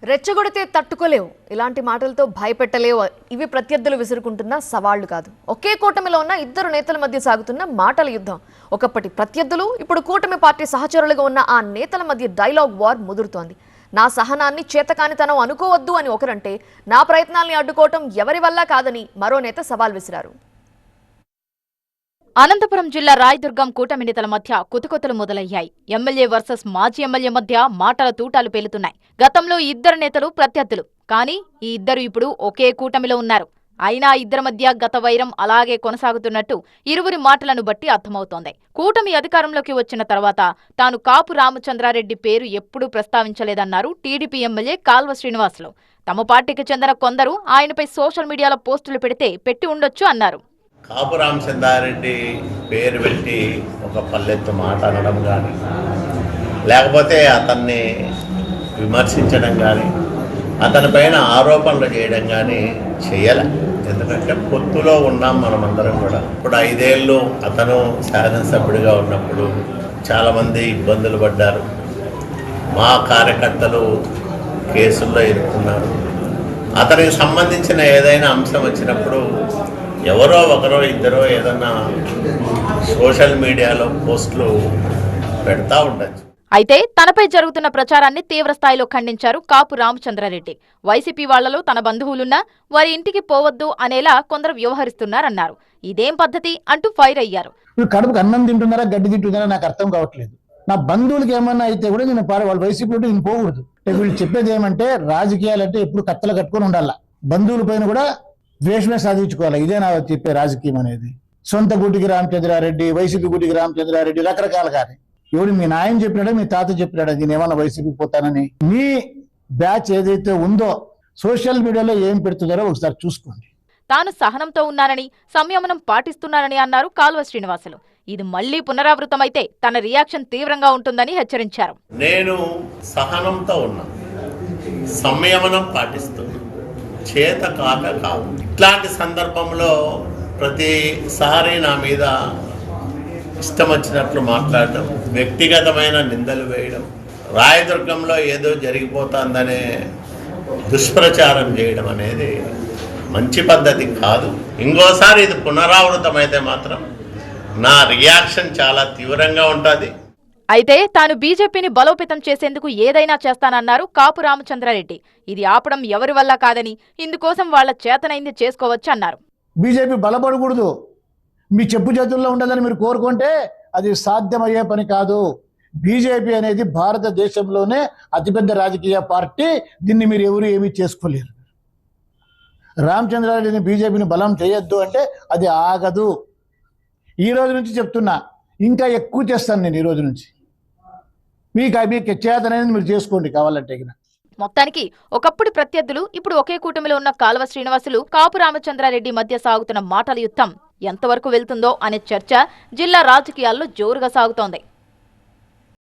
రెచ్చగొడితే తట్టుకోలేవు, ఇలాంటి మాటలతో భయపెట్టలేవు. ఇవి ప్రత్యర్థులు విసురుకుంటున్న సవాళ్లు కాదు. ఒకే కూటమిలో ఉన్న ఇద్దరు నేతల మధ్య సాగుతున్న మాటల యుద్ధం. ఒకప్పటి ప్రత్యర్థులు, ఇప్పుడు కూటమి పార్టీ సహచరులుగా ఉన్న ఆ నేతల మధ్య డైలాగ్ వార్ ముదురుతోంది. నా సహనాన్ని చేతకానితనం అనుకోవద్దు అని ఒకరంటే, నా ప్రయత్నాల్ని అడ్డుకోవటం ఎవరి వల్ల కాదని మరో నేత సవాల్ విసిరారు. అనంతపురం జిల్లా రాయదుర్గం కూటమి నేతల మధ్య కుతుకుతలు మొదలయ్యాయి. ఎమ్మెల్యే వర్సెస్ మాజీ ఎమ్మెల్యే మధ్య మాటల తూటాలు పేలుతున్నాయి. గతంలో ఇద్దరు నేతలు ప్రత్యర్థులు, కానీ ఈ ఇద్దరు ఇప్పుడు ఒకే కూటమిలో ఉన్నారు. అయినా ఇద్దరి మధ్య గత వైరం అలాగే కొనసాగుతున్నట్టు ఇరువురి మాటలను బట్టి అర్థమవుతోంది. కూటమి అధికారంలోకి వచ్చిన తర్వాత తాను కాపు రామచంద్రారెడ్డి పేరు ఎప్పుడూ ప్రస్తావించలేదన్నారు టీడీపీ ఎమ్మెల్యే కాల్వ శ్రీనివాసులు. తమ పార్టీకి చెందిన కొందరు ఆయనపై సోషల్ మీడియాలో పోస్టులు పెట్టి ఉండొచ్చు అన్నారు. కాపు రామచంద్రారెడ్డి పేరు పెట్టి ఒక పల్లెత్తు మాట అనడం కానీ, లేకపోతే అతన్ని విమర్శించడం కానీ, అతని పైన ఆరోపణలు చేయడం కానీ చేయలే. ఎందుకంటే పొత్తులో ఉన్నాం మనమందరం కూడా. ఇప్పుడు 5 ఏళ్ళు అతను శాసనసభ్యుడిగా ఉన్నప్పుడు చాలామంది ఇబ్బందులు పడ్డారు. మా కార్యకర్తలు కేసుల్లో ఇరుక్కున్నారు. అతనికి సంబంధించిన ఏదైనా అంశం వచ్చినప్పుడు ఎవరో ఒకరో ఇద్దరో ఏదన్నా సోషల్ మీడియాలో పోస్టులు పెడతా ఉండొచ్చు. అయితే తనపై జరుగుతున్న ప్రచారాన్ని తీవ్రస్థాయిలో ఖండించారు కాపు రామచంద్రారెడ్డి. వైసీపీ వాళ్లలో తన బంధువులున్నా వారి ఇంటికి పోవద్దు అనేలా కొందరు వ్యవహరిస్తున్నారన్నారు. ఇదేం పద్ధతి అంటూ ఫైర్ అయ్యారు. కడుపుకి అన్నం తింటున్నారా గడ్డి తింటున్నారా నాకు అర్థం కావట్లేదు. నా బంధువులకి ఏమన్నా అయితే కూడా నేను వాళ్ళ వైసీపీ నేను పోకూడదు. వీళ్ళు చెప్పేది ఏమంటే రాజకీయాలంటే ఎప్పుడు కత్తలు కట్టుకొని ఉండాలా, బంధువుల పైన కూడా ద్వేషమే సాధించుకోవాలి. ఇదే నా చెప్పే రాజకీయం అనేది. సొంత గుడికి రామచంద్రారెడ్డి, వైసీపీ గుడికి రామచంద్రారెడ్డి రకరకాలు. కానీ ఎవరు మీ నాయన చెప్పినాడా మీ తాత చెప్పినాడా నేను ఏమన్నా వైసీపీకి పోతానని? మీ బ్యాచ్ ఏదైతే ఉందో సోషల్ మీడియాలో ఏం పెడుతున్నారో ఒకసారి చూసుకోండి. తాను సహనంతో ఉన్నానని, సంయమనం పాటిస్తున్నానని అన్నారు కాల్వ శ్రీనివాసులు. ఇది మళ్లీ పునరావృతమైతే తన రియాక్షన్ తీవ్రంగా ఉంటుందని హెచ్చరించారు. నేను సహనంతో ఉన్నా, సంయమనం పాటిస్తున్నా, చేత కాక కాదు. ఇట్లాంటి సందర్భంలో ప్రతిసారి నా మీద ఇష్టం వచ్చినట్లు మాట్లాడడం, వ్యక్తిగతమైన నిందలు వేయడం, రాయదుర్గంలో ఏదో జరిగిపోతుందనే దుష్ప్రచారం చేయడం అనేది మంచి పద్ధతి కాదు. ఇంకోసారి ఇది పునరావృతమైతే మాత్రం నా రియాక్షన్ చాలా తీవ్రంగా ఉంటుంది. అయితే తాను బీజేపీని బలోపేతం చేసేందుకు ఏదైనా చేస్తానన్నారు కాపు రామచంద్రారెడ్డి. ఇది ఆపడం ఎవరి వల్ల కాదని, ఇందుకోసం వాళ్ల చేతనైంది చేసుకోవచ్చు అన్నారు. బీజేపీ బలపడకూడదు, మీ చెప్పు చేతుల్లో ఉండాలని మీరు కోరుకుంటే అది సాధ్యమయ్యే పని కాదు. బీజేపీ అనేది భారతదేశంలోనే అతిపెద్ద రాజకీయ పార్టీ. దీన్ని మీరు ఎవరు ఏమీ చేసుకోలేరు. రామచంద్రారెడ్డిని బీజేపీని బలం చేయొద్దు అంటే అది ఆగదు. ఈ రోజు నుంచి చెప్తున్నా, ఇంకా ఎక్కువ చేస్తాను నేను. ఈ రోజు నుంచి మీకు చేతనైనది మీరు చేసుకోండి కావాలంటే. మొత్తానికి ఒకప్పుడు ప్రత్యర్థులు, ఇప్పుడు ఒకే కూటమిలో ఉన్న కాల్వ శ్రీనివాసులు, కాపు రామచంద్రారెడ్డి మధ్య సాగుతున్న మాటల యుద్ధం ఎంతవరకు వెళ్తుందో అనే చర్చ జిల్లా రాజకీయాల్లో జోరుగా సాగుతోంది.